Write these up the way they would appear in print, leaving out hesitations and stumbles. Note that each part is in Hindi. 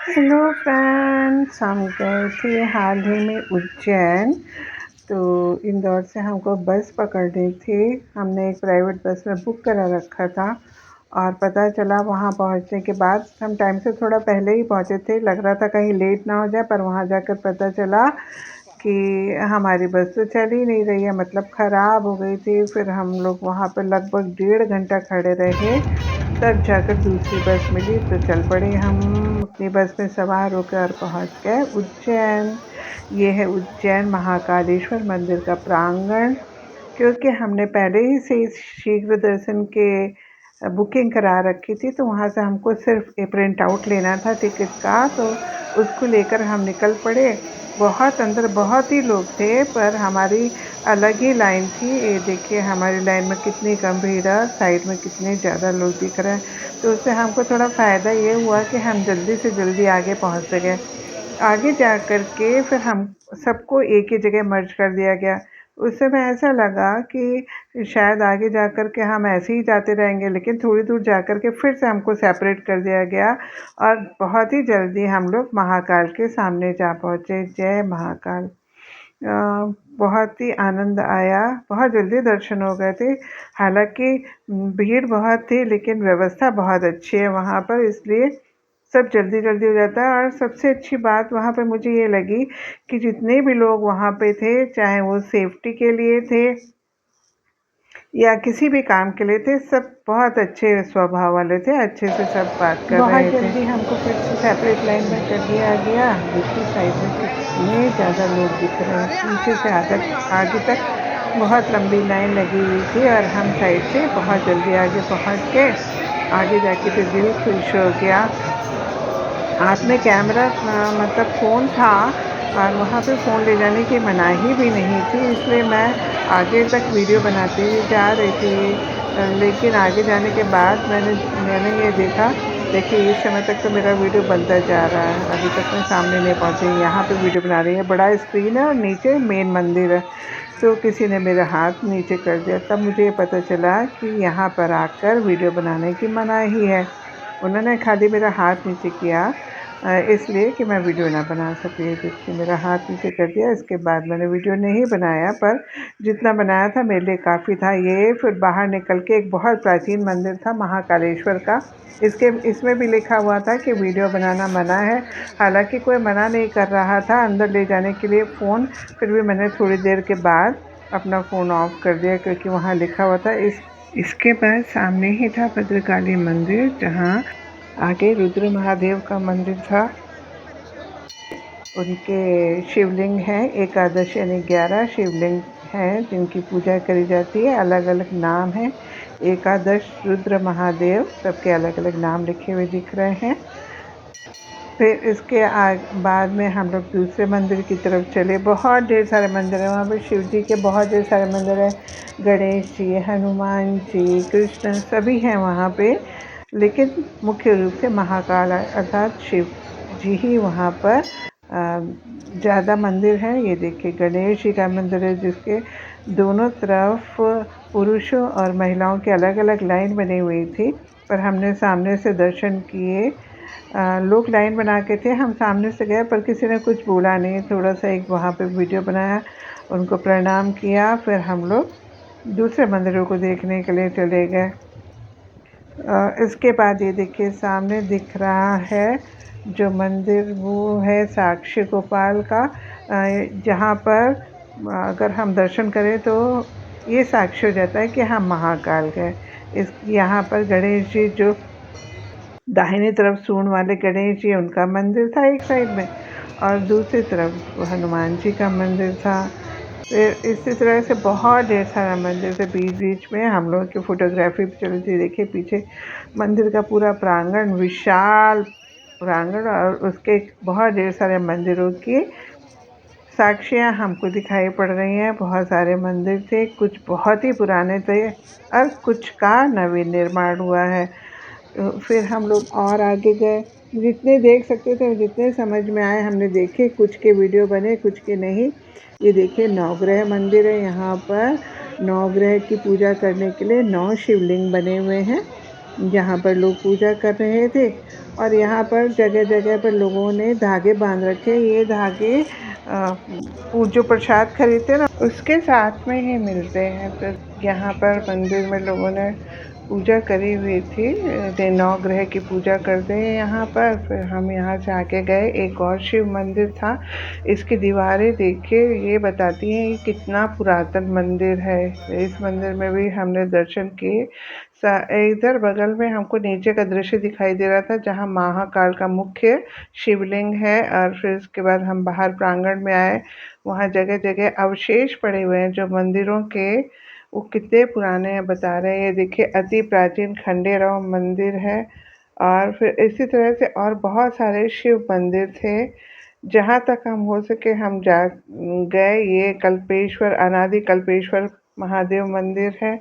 हेलो फ्रेंड्स, हम गए थे हाल ही में उज्जैन। तो इंदौर से हमको बस पकड़नी थी। हमने एक प्राइवेट बस में बुक करा रखा था और पता चला वहाँ पहुँचने के बाद हम टाइम से थोड़ा पहले ही पहुँचे थे। लग रहा था कहीं लेट ना हो जाए, पर वहाँ जाकर पता चला कि हमारी बस तो चल ही नहीं रही है, मतलब ख़राब हो गई थी। फिर हम लोग वहाँ पर लगभग 1.5 घंटा खड़े रहे, तब जाकर दूसरी बस मिली तो चल पड़े। हम अपनी बस में सवार होकर पहुंच गए उज्जैन। ये है उज्जैन महाकालेश्वर मंदिर का प्रांगण। क्योंकि हमने पहले ही से शीघ्र दर्शन के बुकिंग करा रखी थी, तो वहाँ से हमको सिर्फ एक प्रिंट आउट लेना था टिकट का, तो उसको लेकर हम निकल पड़े। बहुत अंदर बहुत ही लोग थे, पर हमारी अलग ही लाइन थी। ये देखिए हमारी लाइन में कितनी कम भीड़ है, साइड में कितने ज़्यादा लोग दिख रहे हैं। तो उससे हमको थोड़ा फ़ायदा ये हुआ कि हम जल्दी से जल्दी आगे पहुँच सके। आगे जा कर के फिर हम सबको एक ही जगह मर्ज कर दिया गया। उस समय ऐसा लगा कि शायद आगे जा कर के हम ऐसे ही जाते रहेंगे, लेकिन थोड़ी दूर जा कर के फिर से हमको सेपरेट कर दिया गया और बहुत ही जल्दी हम लोग महाकाल के सामने जा पहुँचे। जय महाकाल। बहुत ही आनंद आया, बहुत जल्दी दर्शन हो गए थे। हालांकि भीड़ बहुत थी, लेकिन व्यवस्था बहुत अच्छी है वहाँ पर, इसलिए सब जल्दी जल्दी हो जाता है। और सबसे अच्छी बात वहाँ पे मुझे ये लगी कि जितने भी लोग वहाँ पे थे, चाहे वो सेफ्टी के लिए थे या किसी भी काम के लिए थे, सब बहुत अच्छे स्वभाव वाले थे, अच्छे से सब बात कर रहे थे। बहुत जल्दी हमको फिर से सेपरेट लाइन में कर दिया गया। देखिए साइड में कितने ज़्यादा लोग दिख रहे हैं, पीछे से आगे तक बहुत लंबी लाइन लगी हुई थी और हम साइड से बहुत जल्दी आगे पहुंच गए। आगे जाके तो दिल खुश हो गया। हाथ में कैमरा मतलब फ़ोन था और वहाँ पे फ़ोन ले जाने की मनाही भी नहीं थी, इसलिए मैं आगे तक वीडियो बनाती हुई जा रही थी। लेकिन आगे जाने के बाद मैंने ये देखा, देखिए इस समय तक तो मेरा वीडियो बनता जा रहा है, अभी तक मैं सामने नहीं पहुँची। यहाँ पे वीडियो बना रही है, बड़ा स्क्रीन है और नीचे मेन मंदिर है। तो किसी ने मेरा हाथ नीचे कर दिया, तब मुझे ये पता चला कि यहाँ पर आकर वीडियो बनाने की मनाही है। उन्होंने खाली मेरा हाथ नीचे किया इसलिए कि मैं वीडियो ना बना सके। देखिए मेरा हाथ नीचे कर दिया, इसके बाद मैंने वीडियो नहीं बनाया, पर जितना बनाया था मेरे लिए काफ़ी था ये। फिर बाहर निकल के एक बहुत प्राचीन मंदिर था महाकालेश्वर का। इसमें भी लिखा हुआ था कि वीडियो बनाना मना है। हालांकि कोई मना नहीं कर रहा था अंदर ले जाने के लिए फ़ोन, फिर भी मैंने थोड़ी देर के बाद अपना फ़ोन ऑफ कर दिया, क्योंकि वहाँ लिखा हुआ था। इसके बाद सामने ही था भद्रकाली मंदिर, जहाँ आगे रुद्र महादेव का मंदिर था। उनके शिवलिंग हैं, एकादश यानी 11 शिवलिंग हैं जिनकी पूजा करी जाती है। अलग अलग नाम हैं, एकादश रुद्र महादेव, सबके अलग अलग नाम लिखे हुए दिख रहे हैं। फिर इसके बाद में हम लोग दूसरे मंदिर की तरफ चले। बहुत ढेर सारे मंदिर हैं वहाँ पे, शिव जी के बहुत ढेर सारे मंदिर हैं। गणेश जी, हनुमान जी, कृष्ण सभी हैं वहाँ पे, लेकिन मुख्य रूप से महाकाल अर्थात शिव जी ही वहाँ पर ज़्यादा मंदिर हैं। ये देखिए गणेश जी का मंदिर है, जिसके दोनों तरफ पुरुषों और महिलाओं की अलग अलग लाइन बनी हुई थी, पर हमने सामने से दर्शन किए। लोग लाइन बना के थे, हम सामने से गए, पर किसी ने कुछ बोला नहीं। थोड़ा सा एक वहाँ पे वीडियो बनाया, उनको प्रणाम किया, फिर हम लोग दूसरे मंदिरों को देखने के लिए चले गए। इसके बाद ये देखिए सामने दिख रहा है जो मंदिर, वो है साक्षी गोपाल का, जहाँ पर अगर हम दर्शन करें तो ये साक्षी हो जाता है कि हम महाकाल गए। यहाँ पर गणेश जी, जो दाहिनी तरफ सूंड वाले गणेश जी, उनका मंदिर था एक साइड में, और दूसरी तरफ हनुमान जी का मंदिर था। फिर इसी तरह से बहुत ढेर सारा मंदिर थे। बीच बीच में हम लोग की फोटोग्राफी भी चल रही थी। देखिए पीछे मंदिर का पूरा प्रांगण, विशाल प्रांगण, और उसके बहुत ढेर सारे मंदिरों की साक्षियाँ हमको दिखाई पड़ रही हैं। बहुत सारे मंदिर थे, कुछ बहुत ही पुराने थे और कुछ का नवीन निर्माण हुआ है। फिर हम लोग और आगे गए, जितने देख सकते थे, जितने समझ में आए हमने देखे। कुछ के वीडियो बने, कुछ के नहीं। ये देखिए नवग्रह मंदिर है, यहाँ पर नवग्रह की पूजा करने के लिए 9 शिवलिंग बने हुए हैं। जहाँ पर लोग पूजा कर रहे थे। और यहाँ पर जगह जगह पर लोगों ने धागे बांध रखे। ये धागे जो प्रसाद खरीदते ना उसके साथ में ही मिलते हैं। तो यहाँ पर मंदिर में लोगों ने पूजा करी हुई थी, नवग्रह की पूजा करते हैं यहाँ पर। फिर हम यहाँ से आके गए, एक और शिव मंदिर था। इसकी दीवारें देखिए, ये बताती हैं कि कितना पुरातन मंदिर है। इस मंदिर में भी हमने दर्शन किए। इधर बगल में हमको नीचे का दृश्य दिखाई दे रहा था, जहाँ महाकाल का मुख्य शिवलिंग है। और फिर उसके बाद हम बाहर प्रांगण में आए। वहाँ जगह जगह अवशेष पड़े हुए हैं जो मंदिरों के, वो कितने पुराने हैं बता रहे हैं। ये देखिए, अति प्राचीन खंडेराव मंदिर है। और फिर इसी तरह से और बहुत सारे शिव मंदिर थे। जहाँ तक हम हो सके हम जा गए। ये कल्पेश्वर, अनादि कल्पेश्वर महादेव मंदिर है।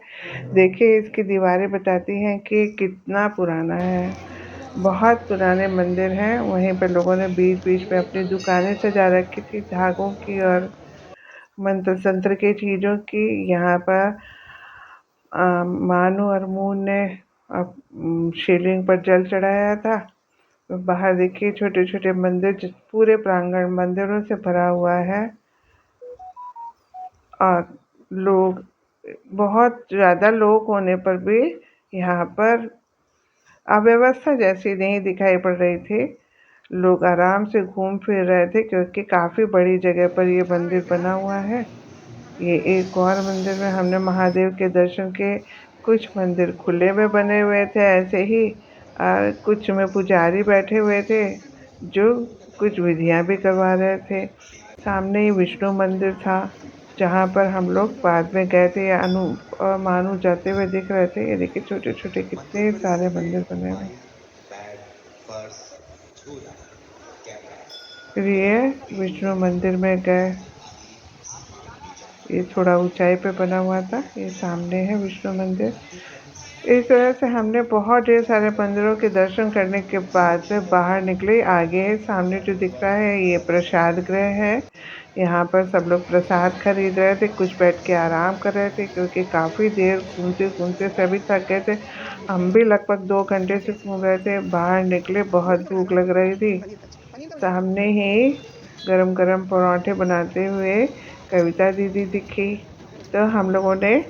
देखिए, इसकी दीवारें बताती हैं कि कितना पुराना है। बहुत पुराने मंदिर हैं। वहीं पर लोगों ने बीच बीच में अपनी दुकानें सजा रखी थी, धागों की और मंत्र संत्र की चीज़ों की। यहाँ पर मानू और मून ने शिवलिंग पर जल चढ़ाया था। तो बाहर देखिए, छोटे छोटे मंदिर, पूरे प्रांगण मंदिरों से भरा हुआ है। और लोग, बहुत ज़्यादा लोग होने पर भी यहाँ पर अव्यवस्था जैसी नहीं दिखाई पड़ रही थी। लोग आराम से घूम फिर रहे थे, क्योंकि काफ़ी बड़ी जगह पर ये मंदिर बना हुआ है। ये एक और मंदिर में हमने महादेव के दर्शन किए। कुछ मंदिर खुले में बने हुए थे ऐसे ही, और कुछ में पुजारी बैठे हुए थे जो कुछ विधियां भी करवा रहे थे। सामने ही विष्णु मंदिर था, जहाँ पर हम लोग बाद में गए थे। अनु और मानू जाते हुए दिख रहे थे। ये देखिए, छोटे छोटे कितने सारे मंदिर बने हुए। फिर ये विष्णु मंदिर में गए। ये थोड़ा ऊंचाई पे बना हुआ था। ये सामने है विष्णु मंदिर। इस तरह से हमने बहुत ढेर सारे मंदिरों के दर्शन करने के बाद में बाहर निकले। आगे सामने जो दिख रहा है, ये प्रसाद गृह है। यहाँ पर सब लोग प्रसाद खरीद रहे थे, कुछ बैठ के आराम कर रहे थे, क्योंकि काफ़ी देर घूमते घूमते सभी थक गए थे। हम भी लगभग 2 घंटे से घूम रहे थे। बाहर निकले, बहुत भूख लग रही थी। सामने ही गरम गरम पराठे बनाते हुए कविता दीदी दिखी। तो हम लोगों ने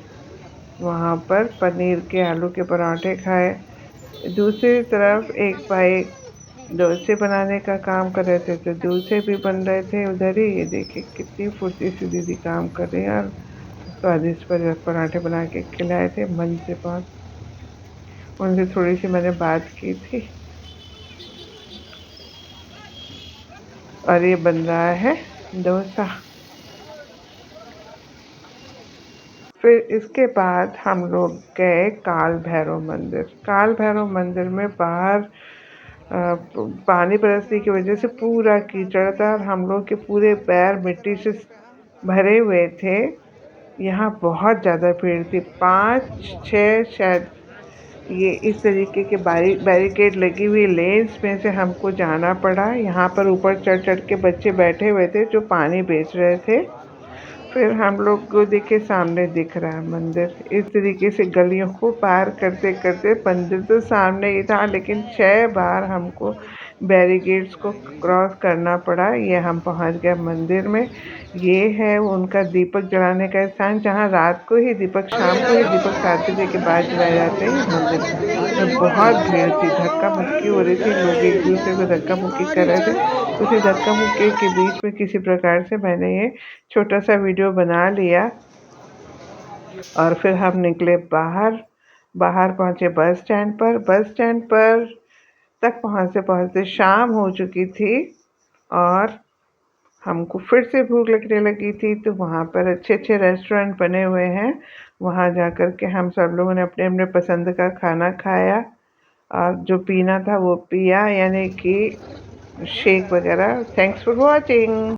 वहाँ पर पनीर के आलू के पराठे खाए। दूसरी तरफ एक भाई डोसे बनाने का काम कर रहे थे, तो डोसे भी बन रहे थे उधर ही। ये देखिए, कितनी फुर्ती से दीदी काम कर रही हैं। और स्वादिष्ट पराठे बना के खिलाए थे मन से बहुत। उनसे थोड़ी सी मैंने बात की थी। और ये बन रहा है डोसा। फिर इसके बाद हम लोग गए काल भैरव मंदिर। काल भैरव मंदिर में बाहर पानी बरसने की वजह से पूरा कीचड़ था, और हम लोग के पूरे पैर मिट्टी से भरे हुए थे। यहाँ बहुत ज़्यादा भीड़ थी, 5-6 शायद ये इस तरीके के बैरिकेड लगी हुई लेन्स में से हमको जाना पड़ा। यहाँ पर ऊपर चढ़ चढ़ के बच्चे बैठे हुए थे जो पानी बेच रहे थे। फिर हम लोग को देखे, सामने दिख रहा है मंदिर। इस तरीके से गलियों को पार करते करते, मंदिर तो सामने ही था, लेकिन 6 बार हमको बैरिकेड्स को क्रॉस करना पड़ा। ये हम पहुंच गए मंदिर में। ये है उनका दीपक जलाने का स्थान, जहां रात को ही दीपक, शाम को ही दीपक 7 बजे के बाद जलाए जाते हैं। मंदिर में बहुत भीड़ थी, धक्का मुक्की हो रही थी, लोग एक दूसरे को धक्का मुक्की कर रहे थे। उसी धक्का मुक्की के बीच में किसी प्रकार से मैंने ये छोटा सा वीडियो बना लिया। और फिर हम निकले बाहर। बाहर पहुंचे बस स्टैंड पर। बस स्टैंड पर तक पहुंचते पहुंचते शाम हो चुकी थी, और हमको फिर से भूख लगने लगी थी। तो वहाँ पर अच्छे अच्छे रेस्टोरेंट बने हुए हैं। वहाँ जा कर के हम सब लोगों ने अपने अपने पसंद का खाना खाया, और जो पीना था वो पिया, यानी कि शेक वगैरह। Thanks for watching.